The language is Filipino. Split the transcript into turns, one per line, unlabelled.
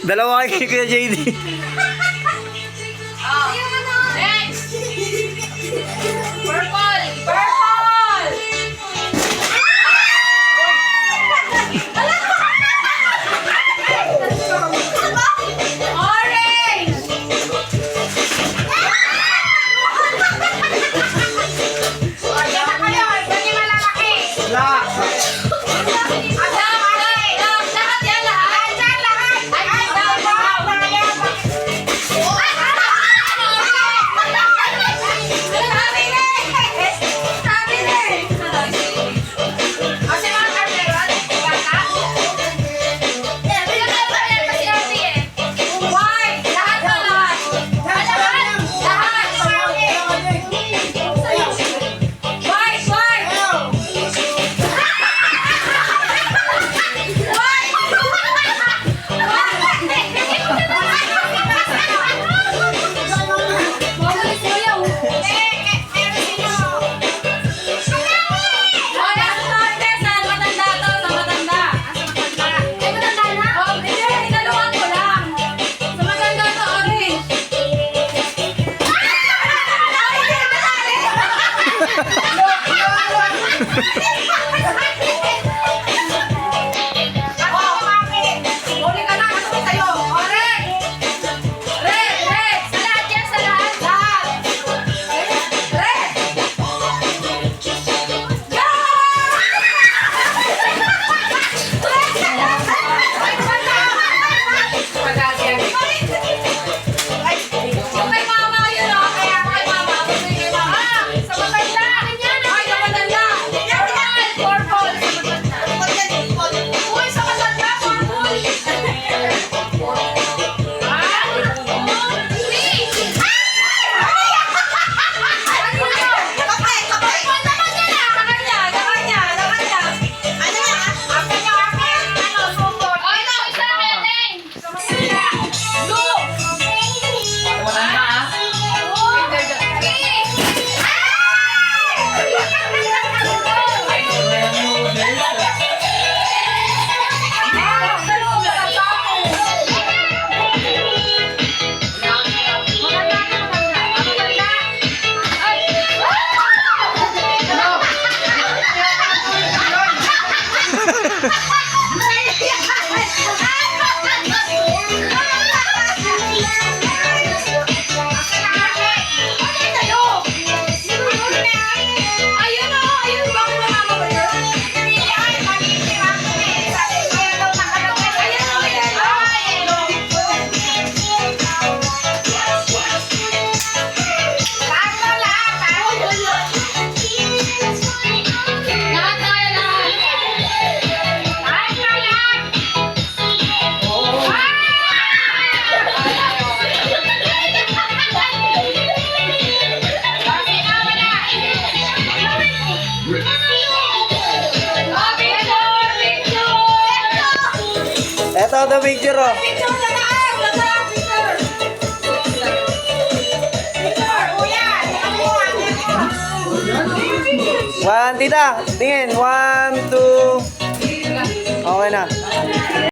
Dalawa kay Kuya JD.
Oh. Next. Purple. Purple. Orange. Diyan na kayo. Diyan yung malalaki.
Black.
Lahat yan, lahat. Lahat. Ay, sabi na eh. Kasi mga karneron, bata. White. Lahat na lahat. Lahat. White, white.
Eto, the picture oh. One, tita. Tingin. 1, 2. Okay na.